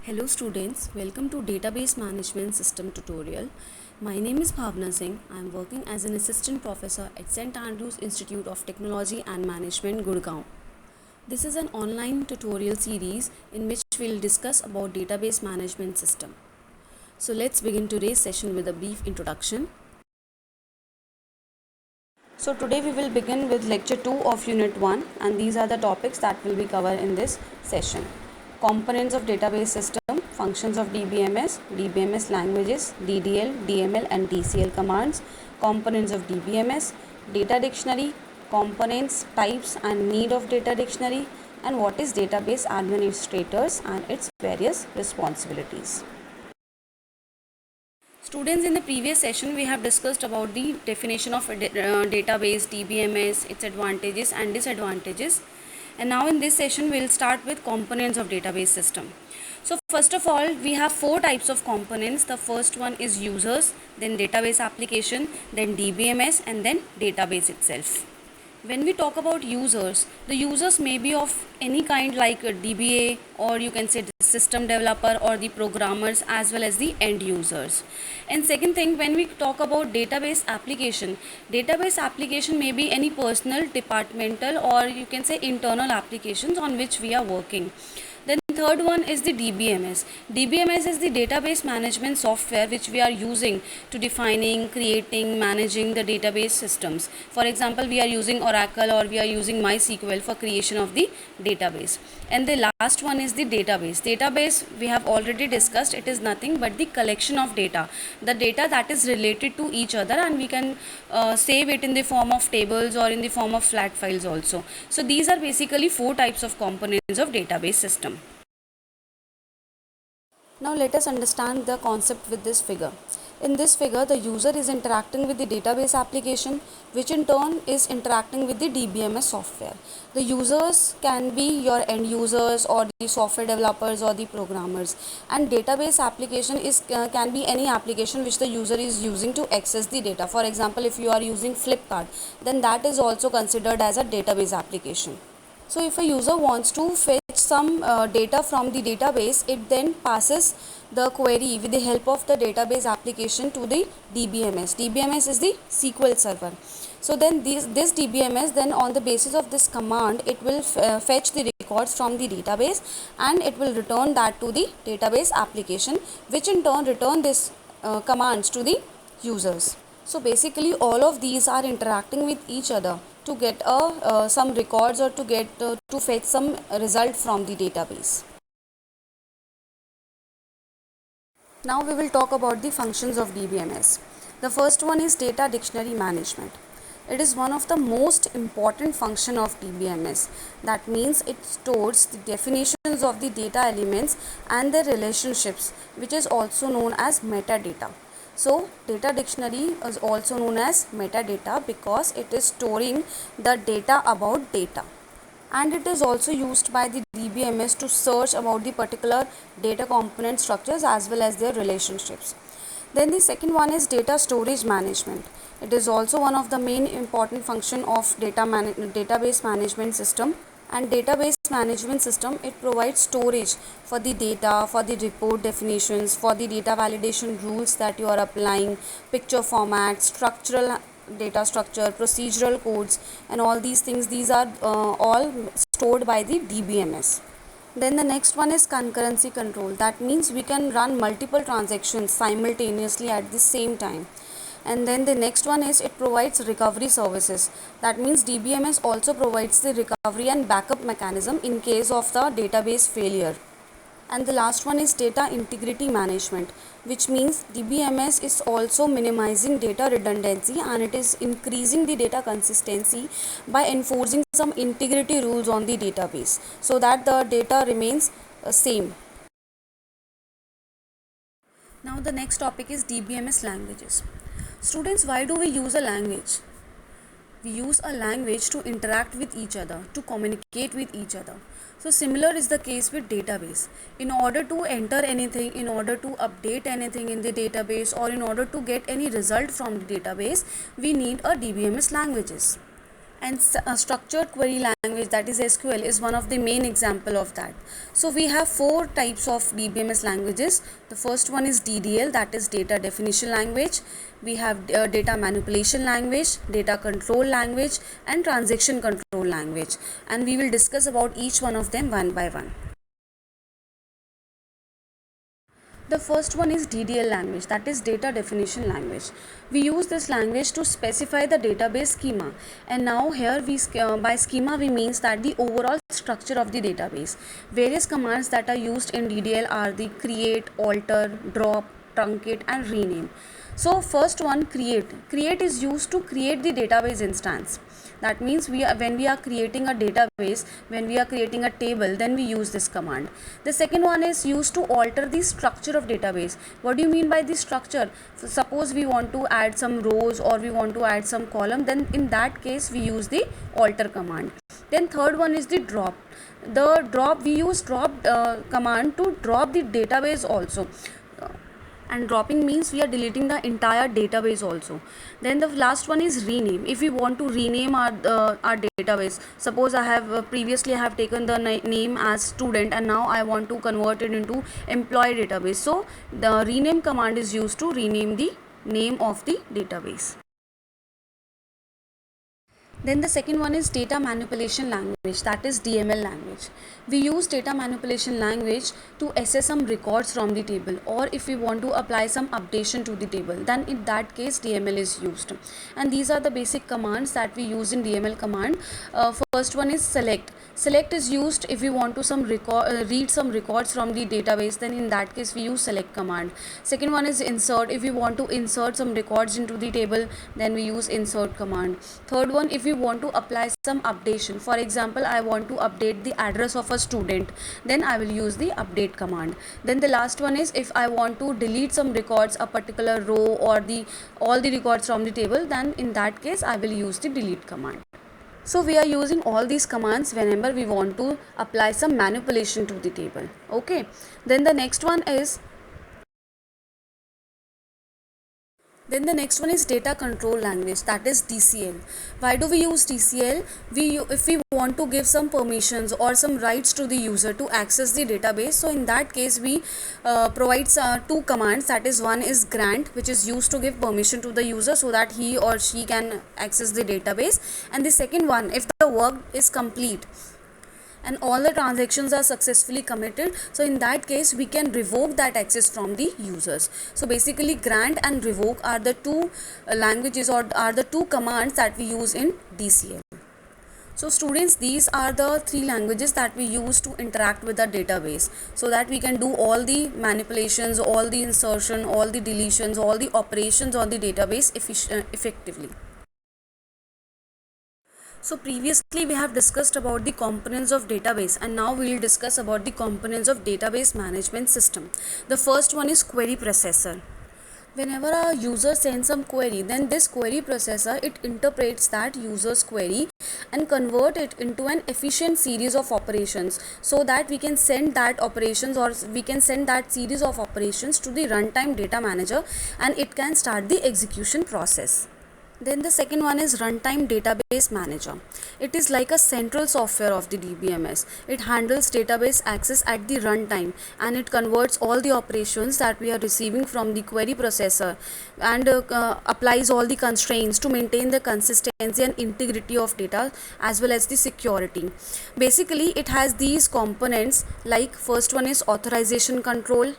Hello students, welcome to Database Management System tutorial. My name is Bhavna Singh. I am working as an assistant professor at St. Andrews Institute of Technology and Management, Gurgaon. This is an online tutorial series in which we will discuss about database management system. So let's begin today's session with a brief introduction. So today we will begin with lecture 2 of unit 1 and these are the topics that will be covered in this session. Components of database system, functions of DBMS, DBMS languages, DDL, DML and DCL commands, components of DBMS, data dictionary, components, types and need of data dictionary, and what is database administrators and its various responsibilities. Students, in the previous session we have discussed about the definition of database, DBMS, its advantages and disadvantages. And now in this session we will start with components of database system. So first of all, we have four types of components. The first one is users, then database application, then DBMS and then database itself. When we talk about users, the users may be of any kind like a DBA, or you can say the system developer or the programmers, as well as the end users. And second thing, when we talk about database application may be any personal, departmental, or you can say internal applications on which we are working. Then third one is the DBMS. DBMS is the database management software which we are using to defining, creating, managing the database systems. For example, we are using Oracle or we are using MySQL for creation of the database. And the last one is the database. Database we have already discussed. It is nothing but the collection of data. The data that is related to each other, and we can save it in the form of tables or in the form of flat files also. So these are basically four types of components of database system. Now let us understand the concept with this figure. In this figure, the user is interacting with the database application, which in turn is interacting with the DBMS software. The users can be your end users or the software developers or the programmers, and database application can be any application which the user is using to access the data. For example, if you are using Flipkart, then that is also considered as a database application. So if a user wants to fetch some data from the database, it then passes the query with the help of the database application to the DBMS. DBMS is the SQL server. So then this DBMS, then on the basis of this command, it will fetch the records from the database and it will return that to the database application, which in turn return this commands to the users. So basically all of these are interacting with each other to get some records or to get to fetch some result from the database. Now we will talk about the functions of DBMS. The first one is data dictionary management. It is one of the most important function of DBMS. That means it stores the definitions of the data elements and their relationships, which is also known as metadata. So data dictionary is also known as metadata because it is storing the data about data, and it is also used by the DBMS to search about the particular data component structures as well as their relationships. Then the second one is data storage management. It is also one of the main important function of database management system. And database management system, it provides storage for the data, for the report definitions, for the data validation rules that you are applying, picture format, structural data structure, procedural codes, and all these things. These are all stored by the DBMS. Then the next one is concurrency control. That means we can run multiple transactions simultaneously at the same time. And then the next one is it provides recovery services. That means DBMS also provides the recovery and backup mechanism in case of the database failure. And the last one is data integrity management, which means DBMS is also minimizing data redundancy and it is increasing the data consistency by enforcing some integrity rules on the database so that the data remains same. Now the next topic is DBMS languages. Students, why do we use a language? We use a language to interact with each other, to communicate with each other. So similar is the case with database. In order to enter anything, in order to update anything in the database, or in order to get any result from the database, we need a DBMS languages. And structured query language, that is SQL, is one of the main example of that. So we have four types of DBMS languages. The first one is DDL, that is data definition language. We have data manipulation language, data control language, and transaction control language, and we will discuss about each one of them one by one. The first one is DDL language, that is data definition language. We use this language to specify the database schema, and now here by schema we means that the overall structure of the database. Various commands that are used in DDL are the create, alter, drop, truncate, and rename. So first one, create. Create is used to create the database instance. That means when we are creating a database, when we are creating a table, then we use this command. The second one is used to alter the structure of database. What do you mean by the structure? Suppose we want to add some rows or we want to add some column, then in that case we use the alter command. Then third one is the drop. The drop, we use drop command to drop the database also, and dropping means we are deleting the entire database also. Then the last one is rename. If we want to rename our database, suppose I have previously I have taken the name as student and now I want to convert it into employee database, so the rename command is used to rename the name of the database. Then the second one is data manipulation language, that is DML language. We use data manipulation language to access some records from the table, or if we want to apply some updation to the table, then in that case DML is used. And these are the basic commands that we use in DML command. First one is select. Select is used if we want to read some records from the database, then in that case we use select command. Second one is insert. If we want to insert some records into the table, then we use insert command. Third one, if we want to apply some updation, for example I want to update the address of a student, then I will use the update command. Then the last one is if I want to delete some records, a particular row or all the records from the table, then in that case I will use the delete command. So we are using all these commands whenever we want to apply some manipulation to the table. Okay, then the next one is data control language, that is DCL. Why do we use DCL? If we want to give some permissions or some rights to the user to access the database, so in that case we provide two commands, that is one is grant, which is used to give permission to the user so that he or she can access the database, and the second one, if the work is complete and all the transactions are successfully committed, so in that case we can revoke that access from the users. So basically grant and revoke are the two languages or are the two commands that we use in DCL. So students, these are the three languages that we use to interact with the database, so that we can do all the manipulations, all the insertion, all the deletions, all the operations on the database effectively. So previously we have discussed about the components of database, and now we will discuss about the components of database management system. The first one is query processor. Whenever a user sends some query, then this query processor, it interprets that user's query and convert it into an efficient series of operations, so that we can send that operations or we can send that series of operations to the runtime data manager, and it can start the execution process. Then the second one is runtime database manager. It is like a central software of the DBMS. It handles database access at the runtime, and it converts all the operations that we are receiving from the query processor, and applies all the constraints to maintain the consistency and integrity of data as well as the security. Basically it has these components, like first one is authorization control.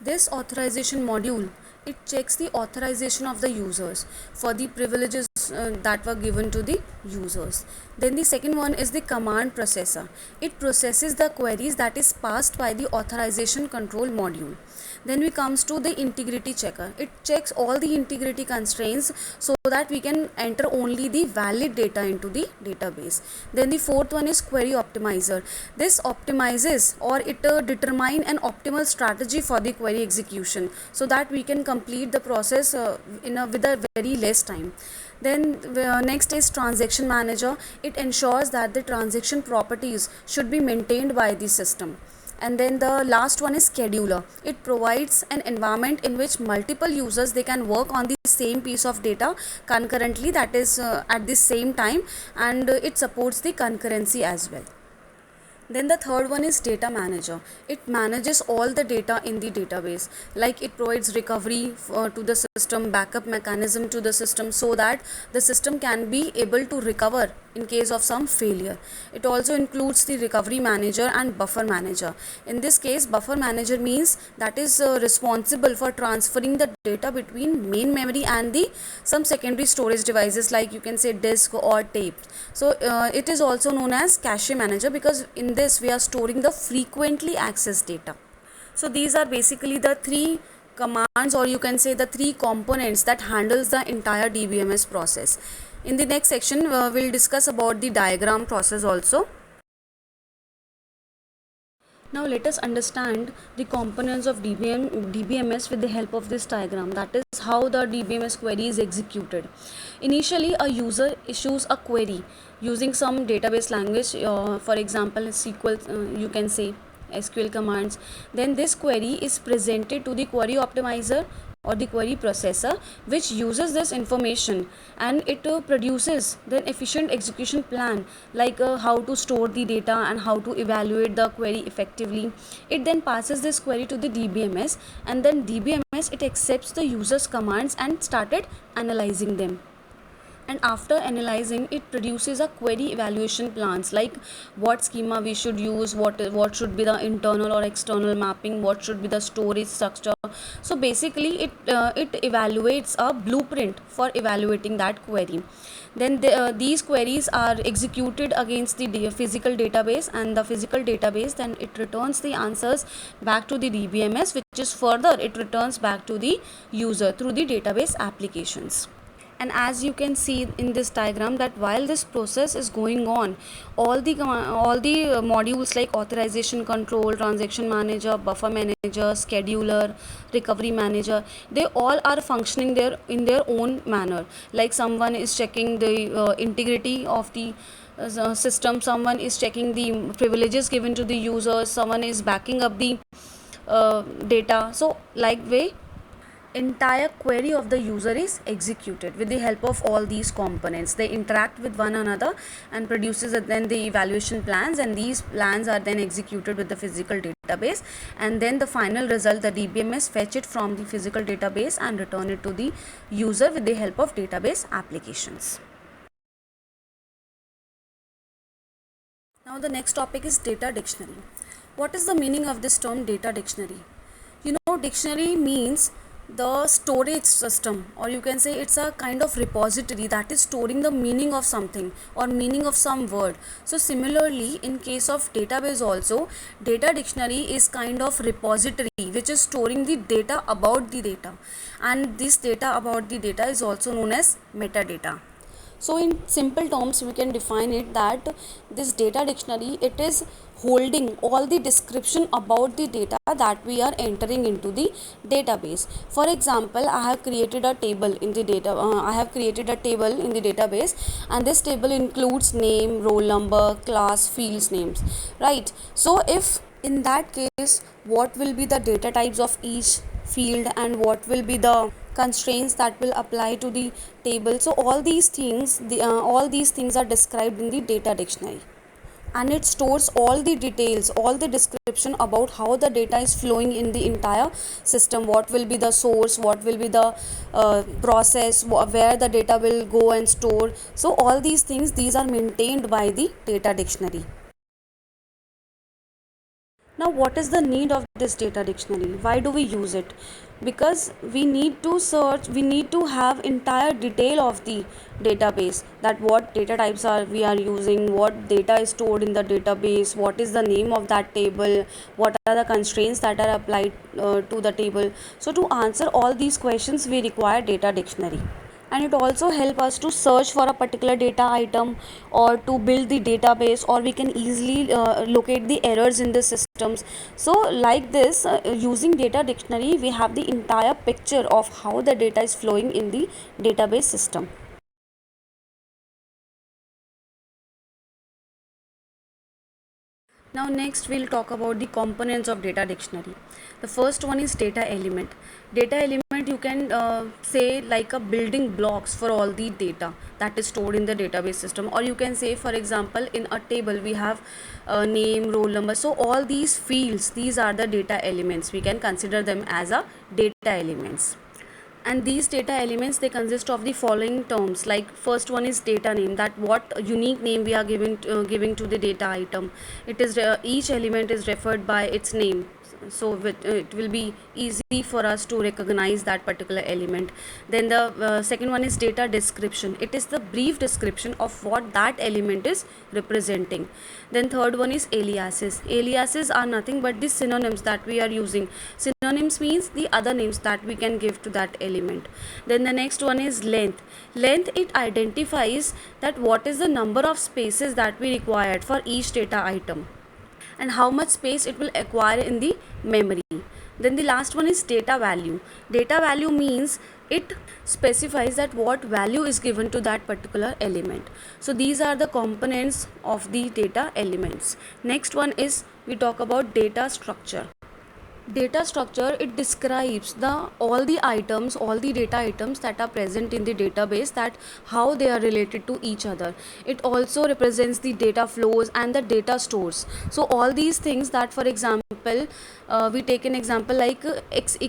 This authorization module, it checks the authorization of the users for the privileges that were given to the users. Then the second one is the command processor. It processes the queries that is passed by the authorization control module. Then we comes to the integrity checker. It checks all the integrity constraints so that we can enter only the valid data into the database. Then the fourth one is query optimizer. This optimizes, or it determine an optimal strategy for the query execution, so that we can complete the process with a very less time. Then next is transaction manager. It ensures that the transaction properties should be maintained by the system. And then the last one is scheduler. It provides an environment in which multiple users, they can work on the same piece of data concurrently, that is at the same time, and it supports the concurrency as well. Then the third one is data manager. It manages all the data in the database. Like it provides recovery to the system, backup mechanism to the system, so that the system can be able to recover in case of some failure. It also includes the recovery manager and buffer manager. In this case, buffer manager means that is responsible for transferring the data between main memory and the some secondary storage devices, like you can say disk or tape. So it is also known as cache manager, because in this we are storing the frequently accessed data. So these are basically the three commands, or you can say the three components that handles the entire DBMS process. In the next section we'll discuss about the diagram process also. Now let us understand the components of DBMS with the help of this diagram. That is how the DBMS query is executed. Initially, a user issues a query using some database language, for example SQL, you can say SQL commands. Then this query is presented to the query optimizer or the query processor, which uses this information, and it produces the efficient execution plan, like how to store the data and how to evaluate the query effectively. It then passes this query to the DBMS, and then DBMS, it accepts the user's commands and started analyzing them. And after analyzing, it produces a query evaluation plans, like what schema we should use, what should be the internal or external mapping, what should be the storage structure. So basically it evaluates a blueprint for evaluating that query. Then these queries are executed against the physical database, and the physical database then it returns the answers back to the DBMS, which is further it returns back to the user through the database applications. And as you can see in this diagram, that while this process is going on, all the modules like authorization control, transaction manager, buffer manager, scheduler, recovery manager, they all are functioning there in their own manner. Like someone is checking the integrity of the system, someone is checking the privileges given to the users, someone is backing up the data. So like way, entire query of the user is executed with the help of all these components. They interact with one another and produces then the evaluation plans, and these plans are then executed with the physical database, and then the final result, the DBMS fetch it from the physical database and return it to the user with the help of database applications. Now the next topic is data dictionary. What is the meaning of this term data dictionary? You know, dictionary means the storage system, or you can say it's a kind of repository that is storing the meaning of something or meaning of some word. So similarly, in case of database also, data dictionary is kind of repository which is storing the data about the data, and this data about the data is also known as metadata. So in simple terms, we can define it that this data dictionary, it is holding all the description about the data that we are entering into the database. For example, I have created a table in the database, and this table includes name, roll number, class, fields names, right? So if in that case, what will be the data types of each field and what will be the constraints that will apply to the table? So all these things are described in the data dictionary, and it stores all the details, all the description about how the data is flowing in the entire system, what will be the source, what will be the process, where the data will go and store. So all these things, these are maintained by the data dictionary. Now, what is the need of this data dictionary? Why do we use it? Because we need to search, we need to have entire detail of the database, that what data types are we are using, what data is stored in the database, what is the name of that table, what are the constraints that are applied to the table. So to answer all these questions, we require data dictionary. And it also help us to search for a particular data item, or to build the database, or we can easily locate the errors in the systems. So like this, using data dictionary, we have the entire picture of how the data is flowing in the database system. Now next we'll talk about the components of data dictionary. The first one is data element. Data element you can say like a building blocks for all the data that is stored in the database system, or you can say for example in a table we have name, roll number. So all these fields, these are the data elements. We can consider them as a data elements. And these data elements, they consist of the following terms. Like first one is data name, that what unique name we are giving to the data item. It is each element is referred by its name, so it will be easy for us to recognize that particular element. Then the second one is data description. It is the brief description of what that element is representing. Then third one is aliases. Aliases are nothing but the synonyms that we are using. Synonyms means the other names that we can give to that element. Then the next one is length. Length, it identifies that what is the number of spaces that we required for each data item and how much space it will acquire in the memory. Then the last one is data value. Data value means it specifies that what value is given to that particular element. So these are the components of the data elements. Next one is we talk about data structure. Data structure, it describes all the items, all the data items that are present in the database, that how they are related to each other. It also represents the data flows and the data stores. So all these things, that for example we take an example like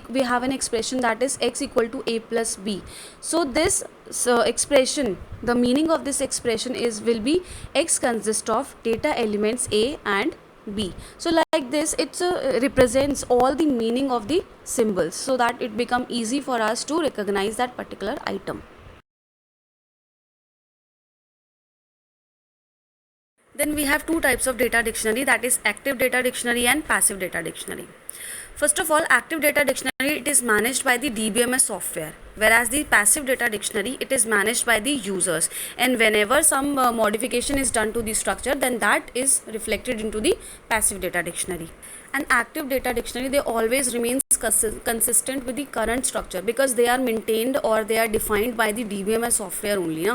we have an expression that is x equal to a plus b. So this expression, the meaning of this expression is will be x consists of data elements a and b. So like this, it represents all the meaning of the symbols, so that it become easy for us to recognize that particular item. Then we have two types of data dictionary, that is active data dictionary and passive data dictionary. First of all, active data dictionary, it is managed by the DBMS software, whereas the passive data dictionary, it is managed by the users. And whenever some modification is done to the structure, then that is reflected into the passive data dictionary. And active data dictionary, they always remains consistent with the current structure, because they are maintained or they are defined by the DBMS software only.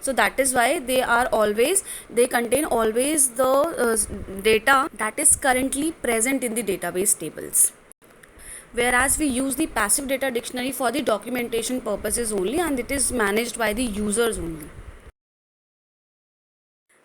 So that is why they contain always the data that is currently present in the database tables, whereas we use the passive data dictionary for the documentation purposes only, and it is managed by the users only.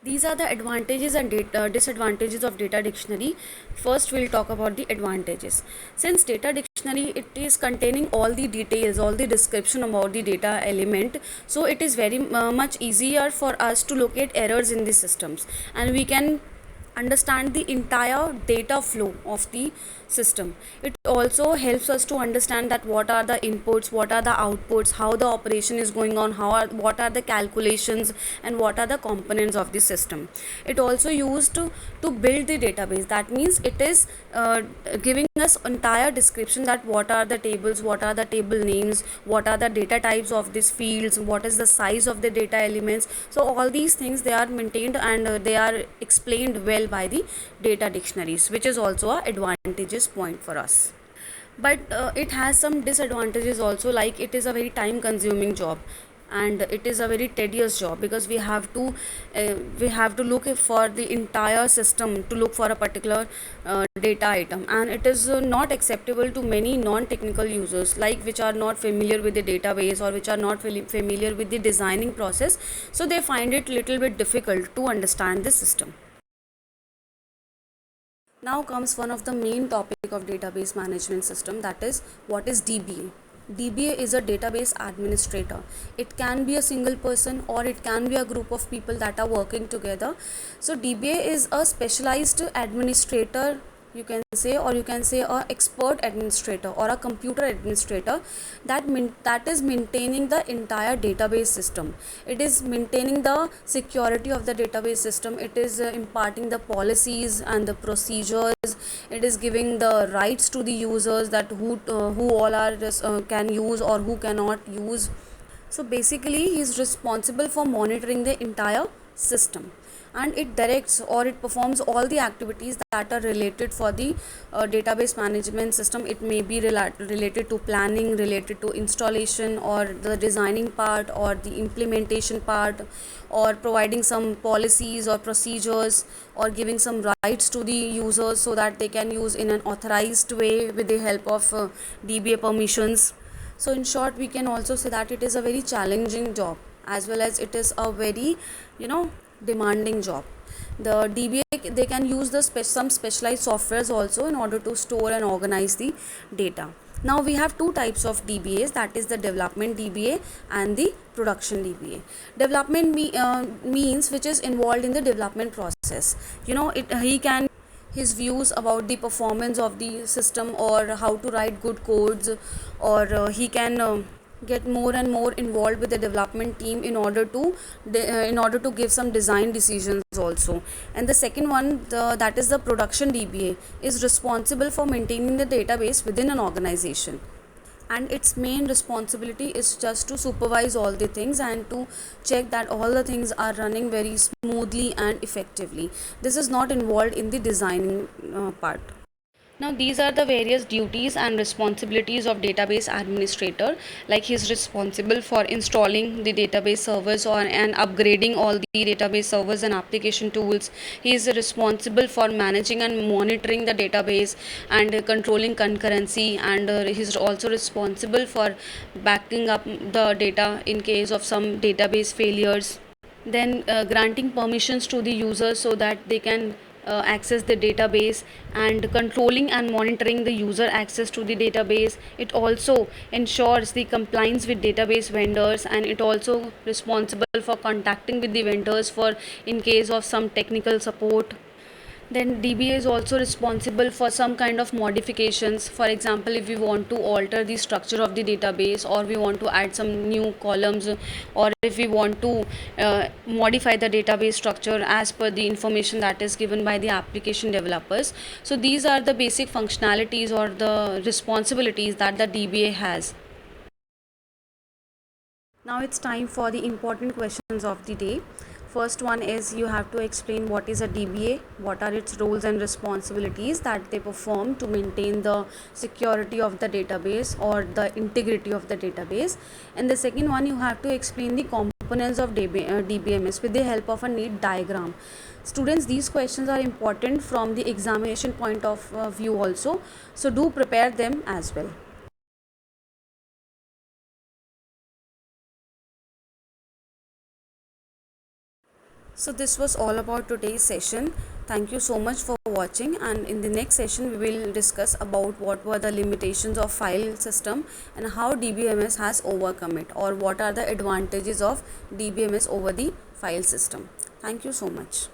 These are the advantages and disadvantages of data dictionary. First we'll talk about the advantages. Since data dictionary, it is containing all the details, all the description about the data element, so it is very much easier for us to locate errors in the systems, and we can understand the entire data flow of the system. It also helps us to understand that what are the inputs, what are the outputs, how the operation is going on, what are the calculations, and what are the components of the system. It also used to build the database. That means it is giving us entire description, that what are the tables, what are the table names, what are the data types of these fields, what is the size of the data elements. So all these things, they are maintained and they are explained well by the data dictionaries, which is also a advantageous point for us. But it has some disadvantages also, like it is a very time consuming job, and it is a very tedious job, because we have to look for the entire system to look for a particular data item, and it is not acceptable to many non-technical users, like which are not familiar with the database or which are not familiar with the designing process. So they find it little bit difficult to understand the system. Now comes one of the main topic of database management system, that is what is DBA. DBA is a database administrator. It can be a single person or it can be a group of people that are working together. So DBA is a specialized administrator, you can say, or you can say a expert administrator or a computer administrator that is maintaining the entire database system. It is maintaining the security of the database system. It is imparting the policies and the procedures. It is giving the rights to the users, that who all are can use or who cannot use. So basically he is responsible for monitoring the entire system. and it directs or it performs all the activities that are related for the database management system. It may be related to planning, related to installation, or the designing part, or the implementation part, or providing some policies or procedures, or giving some rights to the users so that they can use in an authorized way with the help of DBA permissions. So in short, we can also say that it is a very challenging job, as well as it is a very, demanding job. The DBA, they can use some specialized softwares also in order to store and organize the data. Now we have two types of DBAs, that is the development DBA and the production DBA. Development means which is involved in the development process. He can his views about the performance of the system, or how to write good codes, or he can get more and more involved with the development team in order to give some design decisions also. And the second one, that is the production DBA, is responsible for maintaining the database within an organization, and its main responsibility is just to supervise all the things and to check that all the things are running very smoothly and effectively. This is not involved in the designing part. Now these are the various duties and responsibilities of database administrator. Like, he is responsible for installing the database servers and upgrading all the database servers and application tools. He is responsible for managing and monitoring the database and controlling concurrency, and he is also responsible for backing up the data in case of some database failures. Then granting permissions to the users so that they can access the database, and controlling and monitoring the user access to the database. It also ensures the compliance with database vendors, and it also responsible for contacting with the vendors for in case of some technical support. Then DBA is also responsible for some kind of modifications. For example, if we want to alter the structure of the database, or we want to add some new columns, or if we want to modify the database structure as per the information that is given by the application developers. So these are the basic functionalities or the responsibilities that the DBA has. Now it's time for the important questions of the day. First one is, you have to explain what is a DBA, what are its roles and responsibilities that they perform to maintain the security of the database or the integrity of the database. And the second one, you have to explain the components of DBMS with the help of a neat diagram. Students, these questions are important from the examination point of view also, so do prepare them as well. So this was all about today's session. Thank you so much for watching, and in the next session we will discuss about what were the limitations of file system and how DBMS has overcome it, or what are the advantages of DBMS over the file system. Thank you so much.